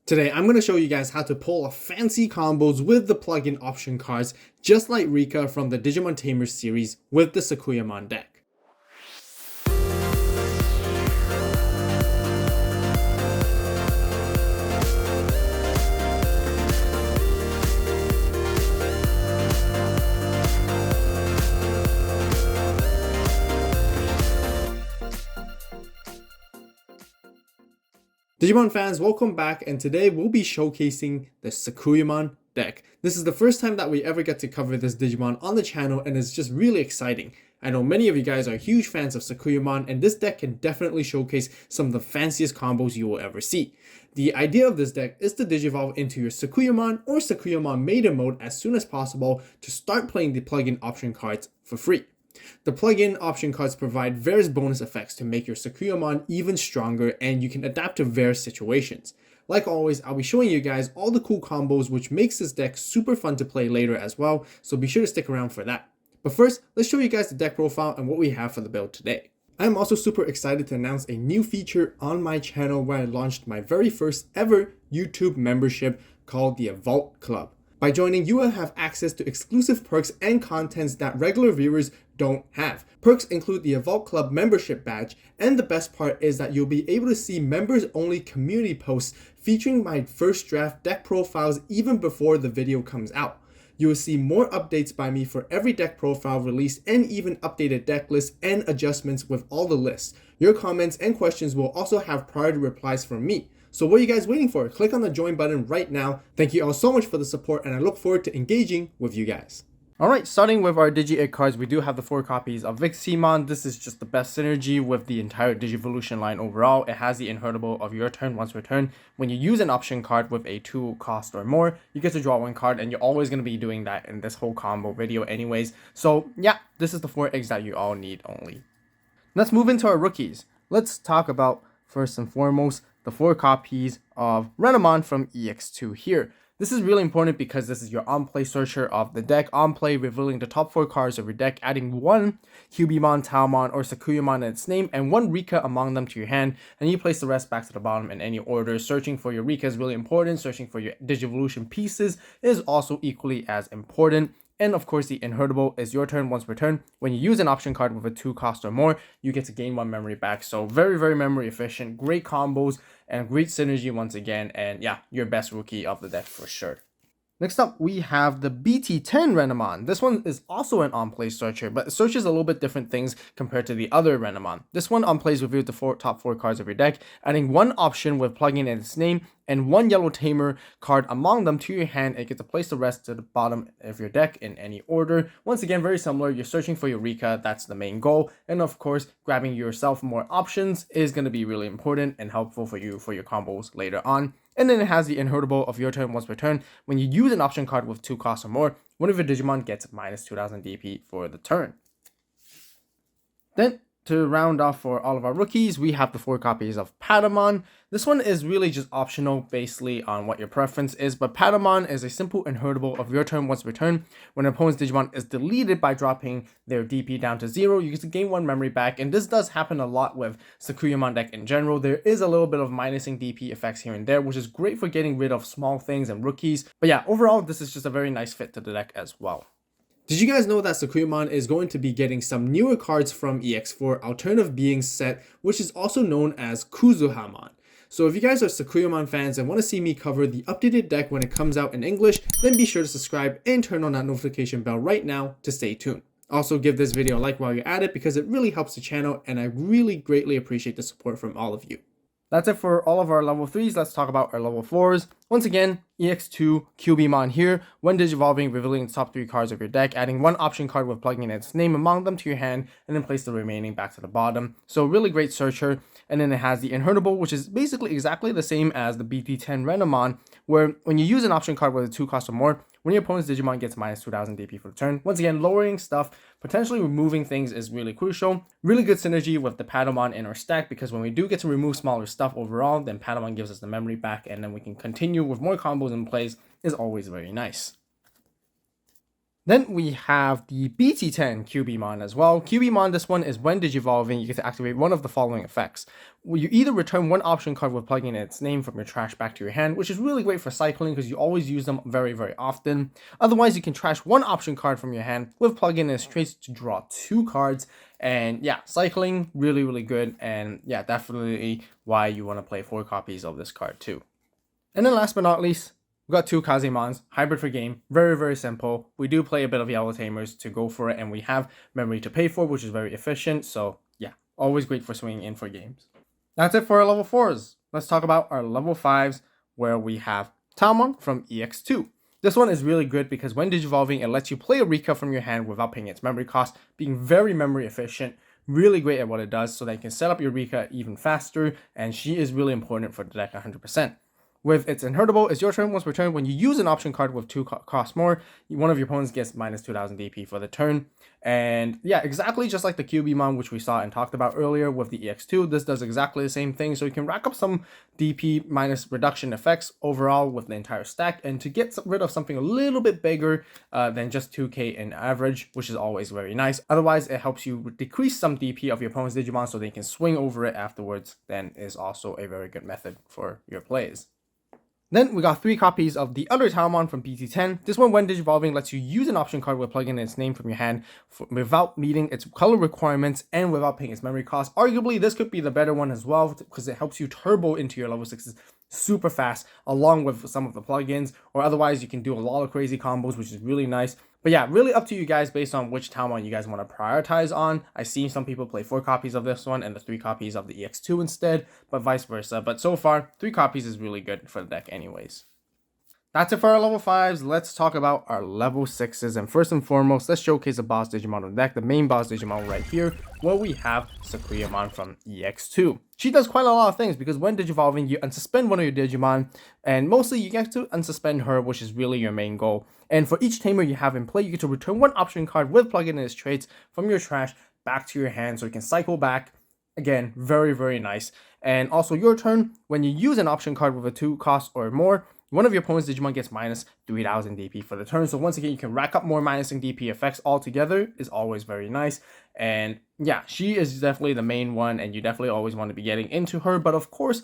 Today, I'm going to show you guys how to pull off fancy combos with the plugin option cards, just like Rika from the Digimon Tamers series with the Sakuyamon deck. Digimon fans, welcome back, and today we'll be showcasing the Sakuyamon deck. This is the first time that we ever get to cover this Digimon on the channel, and it's just really exciting. I know many of you guys are huge fans of Sakuyamon, and this deck can definitely showcase some of the fanciest combos you will ever see. The idea of this deck is to Digivolve into your Sakuyamon or Sakuyamon Maiden Mode as soon as possible to start playing the plugin option cards for free. The plugin option cards provide various bonus effects to make your Sakuyamon even stronger, and you can adapt to various situations. Like always, I'll be showing you guys all the cool combos, which makes this deck super fun to play later as well, so be sure to stick around for that. But first, let's show you guys the deck profile and what we have for the build today. I'm also super excited to announce a new feature on my channel where I launched my very first ever YouTube membership called the Avault Club. By joining, you will have access to exclusive perks and contents that regular viewers don't have. Perks include the Avault Club membership badge, and the best part is that you'll be able to see members-only community posts featuring my first draft deck profiles even before the video comes out. You will see more updates by me for every deck profile release and even updated deck lists and adjustments with all the lists. Your comments and questions will also have priority replies from me. So what are you guys waiting for? Click on the join button right now. Thank you all so much for the support, and I look forward to engaging with you guys. Alright, starting with our Digi cards, we do have the 4 copies of Kuzuhamon. This is just the best synergy with the entire Digivolution line overall. It has the inheritable of your turn once per turn. When you use an option card with a 2 cost or more, you get to draw 1 card, and you're always going to be doing that in this whole combo video anyways. So yeah, this is the 4 eggs that you all need only. Let's move into our rookies. Let's talk about, first and foremost, the 4 copies of Renamon from EX2 here. This is really important because this is your on-play searcher of the deck. On-play, revealing the top 4 cards of your deck, adding 1 QB Mod, Talmon, or Sakuyamon in its name, and 1 Rika among them to your hand, and you place the rest back to the bottom in any order. Searching for your Rika is really important. Searching for your Digivolution pieces is also equally as important. And of course, the inheritable is your turn once per turn. When you use an option card with a 2 cost or more, you get to gain 1 memory back. So very, very memory efficient, great combos, and great synergy once again. And yeah, your best rookie of the deck for sure. Next up, we have the BT10 Renamon. This one is also an on-play searcher, but it searches a little bit different things compared to the other Renamon. This one on-plays reveals the top 4 cards of your deck, adding 1 option with plugin in its name, and 1 yellow Tamer card among them to your hand, and you get to place the rest to the bottom of your deck in any order. Once again, very similar. You're searching for your Rika, that's the main goal, and of course, grabbing yourself more options is going to be really important and helpful for you for your combos later on. And then it has the inheritable of your turn once per turn. When you use an option card with 2 costs or more, one of your Digimon gets minus 2000 DP for the turn. Then, to round off for all of our rookies, we have the 4 copies of Patamon. This one is really just optional basically on what your preference is, but Patamon is a simple inheritable of your turn once per turn. When an opponent's Digimon is deleted by dropping their DP down to 0, you get to gain 1 memory back, and this does happen a lot with Sakuyamon deck in general. There is a little bit of minusing DP effects here and there, which is great for getting rid of small things and rookies. But yeah, overall, this is just a very nice fit to the deck as well. Did you guys know that Sakuyamon is going to be getting some newer cards from EX4 Alternative being set, which is also known as Kuzuhamon? So if you guys are Sakuyamon fans and want to see me cover the updated deck when it comes out in English, then be sure to subscribe and turn on that notification bell right now to stay tuned. Also, give this video a like while you're at it because it really helps the channel, and I really greatly appreciate the support from all of you. That's it for all of our level 3s. Let's talk about our level 4s. Once again, EX2 QB Mod here. When Digivolving, revealing the top 3 cards of your deck, adding 1 option card with plugin in its name among them to your hand, and then place the remaining back to the bottom. So really great searcher. And then it has the inheritable, which is basically exactly the same as the BT10 Renamon, where when you use an option card with a 2 cost or more, when your opponent's Digimon gets minus 2000 DP for the turn. Once again, lowering stuff, potentially removing things is really crucial. Really good synergy with the Patamon in our stack, because when we do get to remove smaller stuff overall, then Patamon gives us the memory back, and then we can continue with more combos in place. Is always very nice. Then we have the BT10 QB Mod as well. QB Mod, this one is when Digivolving, you get to activate one of the following effects. You either return one option card with plugging in its name from your trash back to your hand, which is really great for cycling because you always use them very, very often. Otherwise, you can trash one option card from your hand with plugging in its traits to draw 2 cards. And yeah, cycling, really, really good. And yeah, definitely why you want to play 4 copies of this card too. And then last but not least, we've got 2 Kazemons, hybrid for game, very, very simple. We do play a bit of Yellow Tamers to go for it, and we have memory to pay for, which is very efficient. So yeah, always great for swinging in for games. That's it for our level 4s. Let's talk about our level 5s, where we have Talmon from EX2. This one is really good because when Digivolving, it lets you play a Rika from your hand without paying its memory cost, being very memory efficient, really great at what it does, so that you can set up your Rika even faster, and she is really important for the deck 100%. With its inheritable, it's your turn. Once returned, when you use an option card with 2 costs more, one of your opponents gets minus 2000 DP for the turn. And yeah, exactly just like the QB Mod, which we saw and talked about earlier with the EX2, this does exactly the same thing. So you can rack up some DP minus reduction effects overall with the entire stack, and to get rid of something a little bit bigger than just 2k in average, which is always very nice. Otherwise, it helps you decrease some DP of your opponent's Digimon so they can swing over it afterwards, then is also a very good method for your plays. Then we got 3 copies of the Undertalement from BT10. This one, when Digivolving, lets you use an option card with plugging in its name from your hand without meeting its color requirements and without paying its memory cost. Arguably, this could be the better one as well because it helps you turbo into your level 6s super fast along with some of the plugins, or otherwise you can do a lot of crazy combos, which is really nice. But yeah, really up to you guys based on which Talmon you guys want to prioritize on. I've seen some people play 4 copies of this one and the 3 copies of the EX2 instead, but vice versa. But so far, 3 copies is really good for the deck anyways. That's it for our level 5s. Let's talk about our level 6s. And first and foremost, let's showcase the boss Digimon on the deck, the main boss Digimon right here, where we have Sakuyamon from EX2. She does quite a lot of things because when Digivolving, you unsuspend one of your Digimon, and mostly you get to unsuspend her, which is really your main goal. And for each Tamer you have in play, you get to return one option card with plug-in its traits from your trash back to your hand so you can cycle back. Again, very, very nice. And also your turn, when you use an option card with a 2 cost or more, one of your opponent's Digimon gets minus 3000 DP for the turn. So once again, you can rack up more minusing DP effects altogether. Is always very nice. And yeah, she is definitely the main one, and you definitely always want to be getting into her. But of course,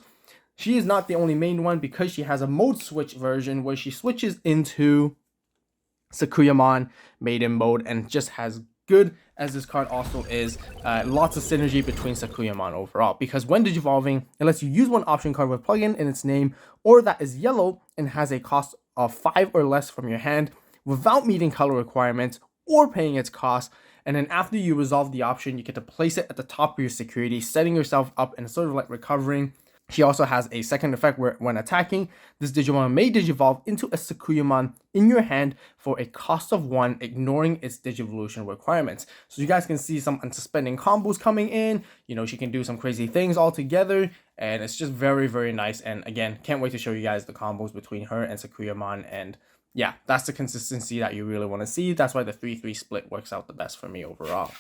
she is not the only main one because she has a mode switch version where she switches into Sakuyamon Maiden Mode and just has good as this card also is, lots of synergy between Sakuyamon overall, because when Digivolving, it lets you use one option card with plugin in its name or that is yellow and has a cost of 5 or less from your hand without meeting color requirements or paying its cost. And then after you resolve the option, you get to place it at the top of your security, setting yourself up and sort of like recovering. She also has a second effect where when attacking, this Digimon may Digivolve into a Sakuyamon in your hand for a cost of 1, ignoring its Digivolution requirements. So you guys can see some unsuspending combos coming in. You know, she can do some crazy things all together, and it's just very, very nice. And again, can't wait to show you guys the combos between her and Sakuyamon. And yeah, that's the consistency that you really want to see. That's why the 3-3 split works out the best for me overall.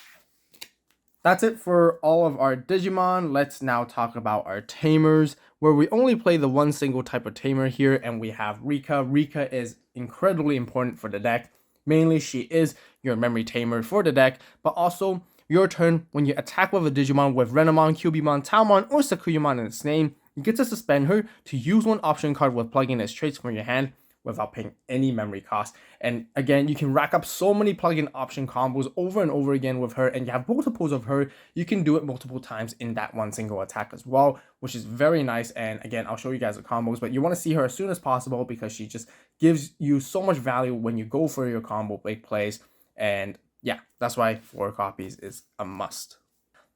That's it for all of our Digimon. Let's now talk about our Tamers, where we only play the one single type of Tamer here, and we have Rika. Rika is incredibly important for the deck. Mainly, she is your memory Tamer for the deck, but also your turn, when you attack with a Digimon with Renamon, QB Mod, Talmon, or Sakuyamon in its name, you get to suspend her to use one option card with plug-in its traits from your hand without paying any memory cost. And again, you can rack up so many plug-in option combos over and over again with her, and you have multiples of her. You can do it multiple times in that one single attack as well, which is very nice. And again, I'll show you guys the combos, but you want to see her as soon as possible because she just gives you so much value when you go for your combo big plays. And yeah, that's why 4 copies is a must.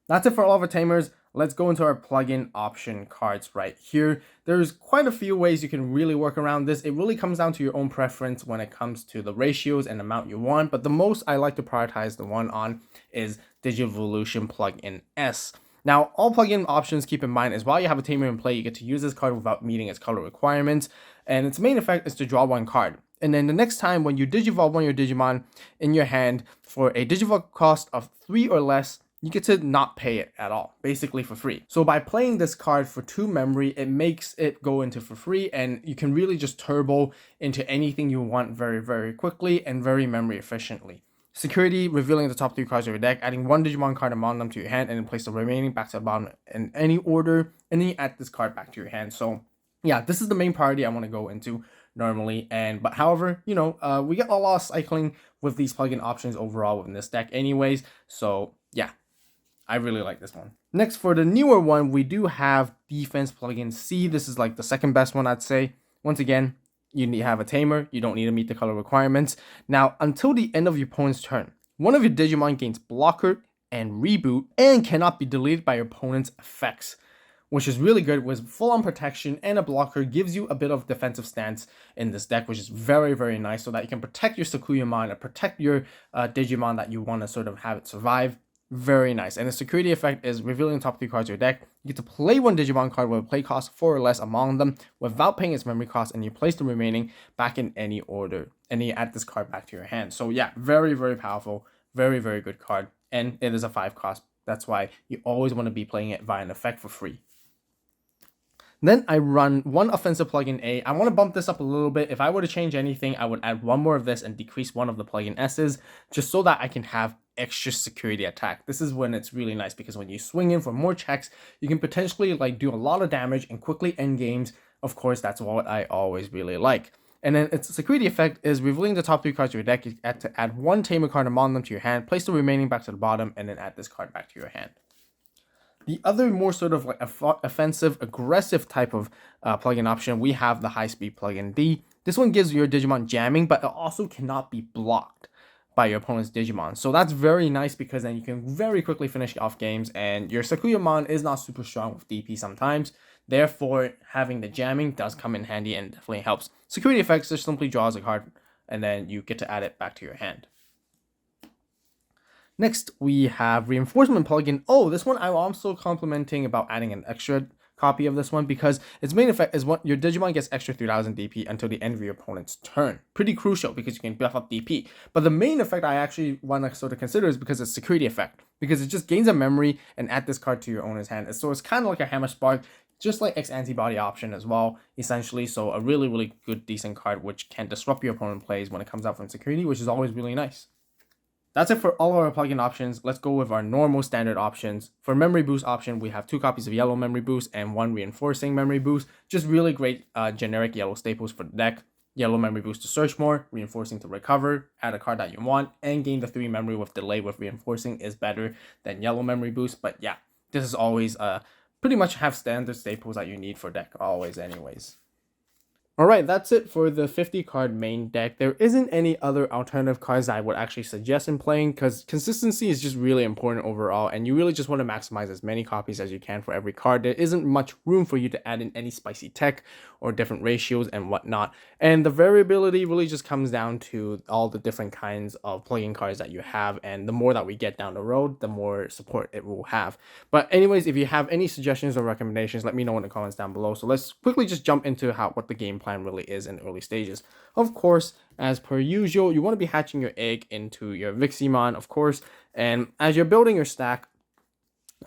That's it for all of our Tamers. Let's go into our plugin option cards right here. There's quite a few ways you can really work around this. It really comes down to your own preference when it comes to the ratios and amount you want, but the most I like to prioritize the one on is Digivolution plugin S. Now, all plugin options, keep in mind, is while you have a Tamer in play, you get to use this card without meeting its color requirements, and its main effect is to draw 1 card. And then the next time when you Digivolve one of your Digimon in your hand for a Digivolve cost of 3 or less, you get to not pay it at all, basically for free. So by playing this card for 2 memory, it makes it go into for free, and you can really just turbo into anything you want very, very quickly and very memory efficiently. Security, revealing the top 3 cards of your deck, adding 1 Digimon card among them to your hand, and then place the remaining back to the bottom in any order, and then you add this card back to your hand. So yeah, this is the main priority I want to go into normally. But however, we get a lot of cycling with these plugin options overall within this deck anyways. So yeah, I really like this one. Next, for the newer one, we do have Defense Plugin C. This is like the second best one, I'd say. Once again, you need to have a Tamer. You don't need to meet the color requirements. Now, until the end of your opponent's turn, one of your Digimon gains blocker and reboot and cannot be deleted by your opponent's effects, which is really good with full-on protection, and a blocker gives you a bit of defensive stance in this deck, which is very, very nice, so that you can protect your Sakuyamon and protect your Digimon that you want to sort of have it survive. Very nice. And the security effect is revealing the top 3 cards of your deck. You get to play 1 Digimon card with a play cost 4 or less among them without paying its memory cost, and you place the remaining back in any order, and then you add this card back to your hand. So yeah, very, very powerful, very, very good card, and it is a 5 cost. That's why you always want to be playing it via an effect for free. Then I run 1 offensive plugin A. I want to bump this up a little bit. If I were to change anything, I would add 1 more of this and decrease 1 of the plugin S's, just so that I can have extra security attack. This is when it's really nice, because when you swing in for more checks, you can potentially like do a lot of damage and quickly end games. Of course, that's what I always really like. And then its security effect is revealing the top 3 cards of your deck. You have to add 1 Tamer card among them to your hand, place the remaining back to the bottom, and then add this card back to your hand. The other more sort of like offensive, aggressive type of plugin option, we have the high speed plugin D. This one gives your Digimon jamming, but it also cannot be blocked by your opponent's Digimon. So that's very nice, because then you can very quickly finish off games, and your Sakuyamon is not super strong with DP sometimes. Therefore, having the jamming does come in handy and definitely helps. Security effects just simply draws a card, and then you get to add it back to your hand. Next, we have Reinforcement plugin. Oh, this one I'm also complimenting about adding an extra copy of this one, because its main effect is what your Digimon gets extra 3000 DP until the end of your opponent's turn. Pretty crucial, because you can buff up DP. But the main effect I actually want to sort of consider is because it's security effect, because it just gains a memory and add this card to your owner's hand. So it's kind of like a Hammer Spark, just like X antibody option as well, essentially. So a really, really good, decent card which can disrupt your opponent plays when it comes out from security, which is always really nice. That's it for all of our plugin options. Let's go with our normal standard options. For memory boost option, we have 2 copies of yellow memory boost and 1 reinforcing memory boost. Just really great generic yellow staples for the deck. Yellow memory boost to search more, reinforcing to recover, add a card that you want, and gain the 3 memory with delay with reinforcing is better than yellow memory boost. But yeah, this is always pretty much have standard staples that you need for deck always anyways. Alright, that's it for the 50 card main deck. There isn't any other alternative cards that I would actually suggest in playing, because consistency is just really important overall, and you really just want to maximize as many copies as you can for every card. There isn't much room for you to add in any spicy tech or different ratios and whatnot, and the variability really just comes down to all the different kinds of plugin cards that you have, and the more that we get down the road, the more support it will have. But anyways, if you have any suggestions or recommendations, let me know in the comments down below. So let's quickly just jump into what the game plan really is in early stages. Of course, as per usual, you want to be hatching your egg into your Viximon, of course, and as you're building your stack,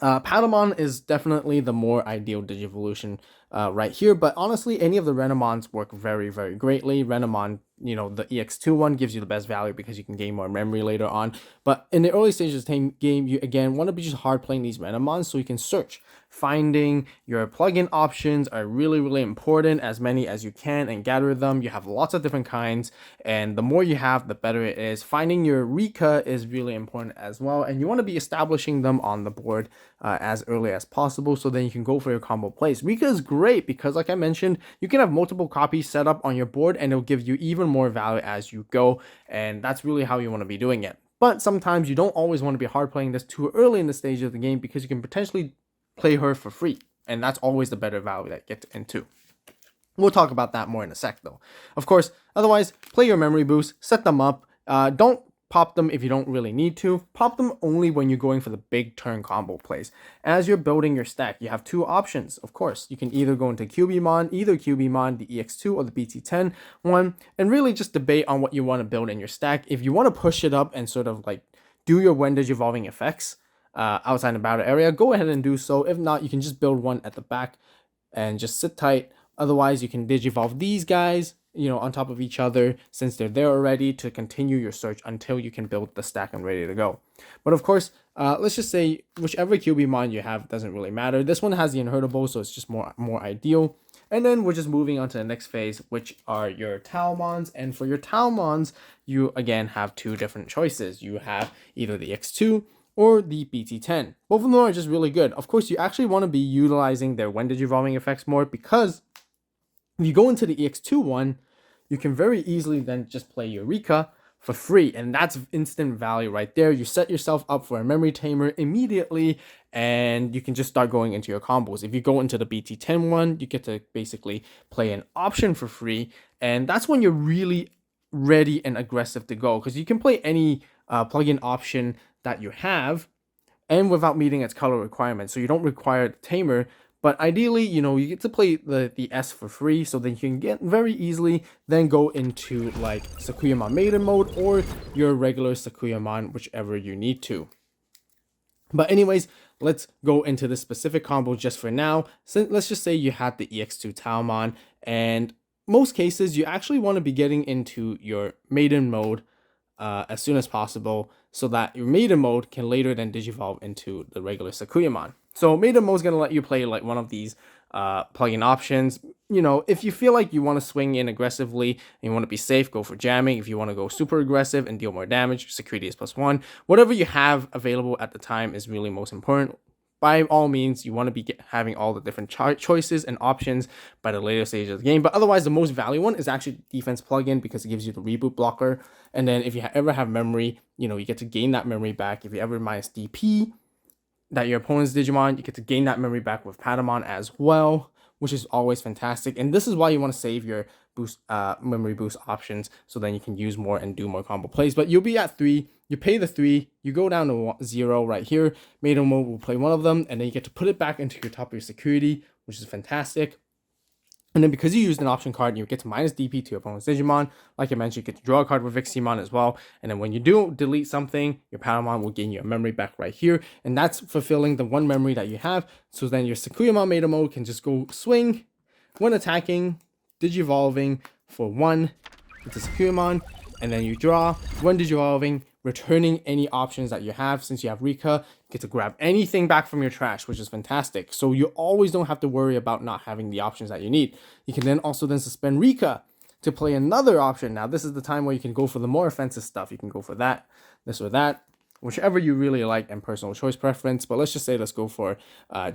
Patamon is definitely the more ideal Digivolution right here, but honestly, any of the Renamons work very, very greatly. Renamon, the EX2 one gives you the best value because you can gain more memory later on, but in the early stages of the game, you again want to be just hard playing these Renamons so you can search. Finding your plugin options are really, really important, as many as you can, and gather them. You have lots of different kinds, and the more you have, the better it is. Finding your Rika is really important as well, and you want to be establishing them on the board as early as possible, so then you can go for your combo plays. Rika is great because, like I mentioned, you can have multiple copies set up on your board, and it'll give you even more value as you go, and that's really how you want to be doing it. But sometimes you don't always want to be hard playing this too early in the stage of the game, because you can potentially play her for free, and that's always the better value that gets into. We'll talk about that more in a sec though. Of course, otherwise, play your memory boost, set them up. Don't pop them if you don't really need to. Pop them only when you're going for the big turn combo plays. As you're building your stack, you have 2 options. Of course, you can either go into QB Mod, the EX2 or the BT10 one, and really just debate on what you want to build in your stack. If you want to push it up and sort of like do your when Digivolving effects, outside the battle area, go ahead and do so. If not, you can just build one at the back and just sit tight. Otherwise, you can Digivolve these guys, on top of each other, since they're there already, to continue your search until you can build the stack and ready to go. But of course, let's just say whichever QB mod you have doesn't really matter. This one has the inheritable, so it's just more ideal. And then we're just moving on to the next phase, which are your Talmons. And for your Talmons, you again have two different choices. You have either the EX2 or the BT10. Both of them are just really good. Of course, you actually want to be utilizing their when digivolving effects more, because if you go into the EX2 one, you can very easily then just play your Rika for free, and that's instant value right there. You set yourself up for a memory tamer immediately, and you can just start going into your combos. If you go into the BT10 one, you get to basically play an option for free, and that's when you're really ready and aggressive to go, because you can play any plugin option that you have and without meeting its color requirements, so you don't require the tamer. But ideally, you get to play the S for free, so then you can get very easily then go into like Sakuyamon Maiden Mode or your regular Sakuyamon, whichever you need to. But anyways, let's go into this specific combo just for now. So let's just say you had the EX2 Talmon, and most cases you actually want to be getting into your Maiden Mode as soon as possible, so that your Maiden Mode can later then Digivolve into the regular Sakuyamon. So Maiden Mode is going to let you play like one of these plugin options. If you feel like you want to swing in aggressively and you want to be safe, go for jamming. If you want to go super aggressive and deal more damage, security is +1. Whatever you have available at the time is really most important. By all means, you want to be having all the different choices and options by the later stage of the game. But otherwise, the most value one is actually defense plugin, because it gives you the reboot blocker. And then if you ever have memory, you get to gain that memory back. If you ever minus DP that your opponent's Digimon, you get to gain that memory back with Patamon as well, which is always fantastic. And this is why you want to save your boost memory boost options, so then you can use more and do more combo plays. But you'll be at 3, you pay the 3, you go down to 0 right here. Maiden Mode will play one of them, and then you get to put it back into your top of your security, which is fantastic. And then because you used an option card, you get to minus DP to your opponent's Digimon. Like I mentioned, you get to draw a card with Viximon as well. And then when you do delete something, your Patamon will gain your memory back right here. And that's fulfilling the one memory that you have. So then your Sakuyamon Maiden Mode can just go swing when attacking, Digivolving for 1 into Sakuyamon. And then you draw when Digivolving, returning any options that you have. Since you have Rika, you get to grab anything back from your trash, which is fantastic. So you always don't have to worry about not having the options that you need. You can then also suspend Rika to play another option. Now this is the time where you can go for the more offensive stuff. You can go for that, this or that, whichever you really like and personal choice preference. But let's just say let's go for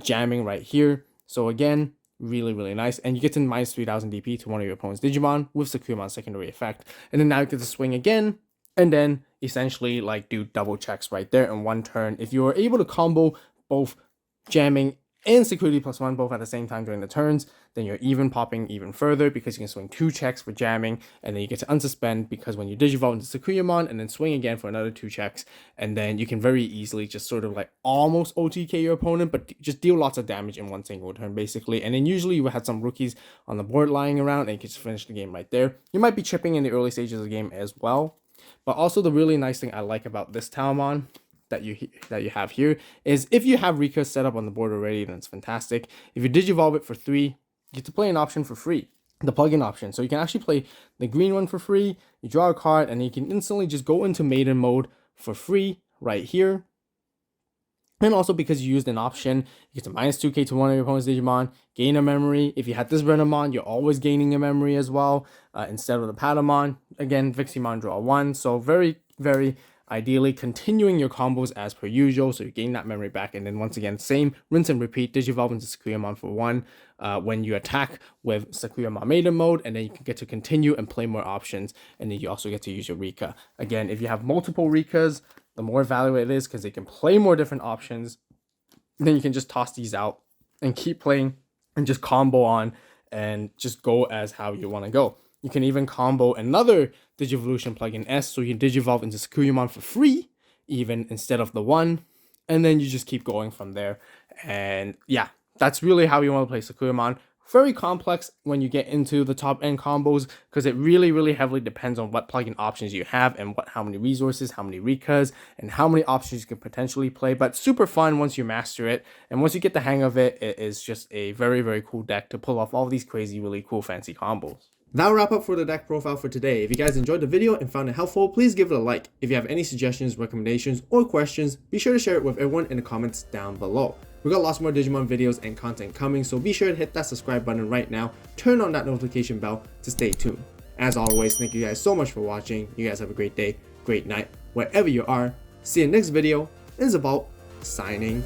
jamming right here. So again, really nice, and you get to minus 3000 DP to one of your opponent's Digimon with Sakuyamon secondary effect. And then now you get to swing again, and then essentially like do double checks right there in one turn. If you are able to combo both jamming and security +1 both at the same time during the turns, then you're even popping even further, because you can swing 2 checks for jamming, and then you get to unsuspend, because when you Digivolve into Sakuyamon and then swing again for another 2 checks, and then you can very easily just sort of like almost OTK your opponent, but just deal lots of damage in one single turn basically. And then usually you had some rookies on the board lying around, and you can just finish the game right there. You might be chipping in the early stages of the game as well. But also the really nice thing I like about this Talmon that you have here is if you have Rika set up on the board already, then it's fantastic. If you Digivolve it for 3, you get to play an option for free, the plugin option. So you can actually play the green one for free, you draw a card, and you can instantly just go into Maiden Mode for free right here. And also because you used an option, you get to minus 2k to one of your opponent's Digimon, gain a memory. If you had this Renamon, you're always gaining a memory as well, instead of the Patamon. Again, Viximon draw 1, so very ideally continuing your combos as per usual, so you gain that memory back. And then once again, same rinse and repeat, Digivolve into Sakuyamon for 1 when you attack with Sakuyamon Maiden Mode, and then you can get to continue and play more options, and then you also get to use your Rika. Again, if you have multiple Rikas, the more value it is, because they can play more different options. Then you can just toss these out and keep playing and just combo on and just go as how you want to go. You can even combo another Digivolution plugin S, so you can Digivolve into Sakuyamon for free, even instead of the 1. And then you just keep going from there. And yeah, that's really how you want to play Sakuyamon. very complex when you get into the top end combos, because it really heavily depends on what plugin options you have and how many resources, how many Rikas, and how many options you can potentially play. But super fun once you master it, and once you get the hang of it, it is just a very cool deck to pull off all these crazy, really cool, fancy combos. That'll wrap up for the deck profile for today. If you guys enjoyed the video and found it helpful, please give it a like. If you have any suggestions, recommendations, or questions, be sure to share it with everyone in the comments down below. We got lots more Digimon videos and content coming, so be sure to hit that subscribe button right now, turn on that notification bell to stay tuned. As always, thank you guys so much for watching. You guys have a great day, great night, wherever you are. See you next video. It's Avault, signing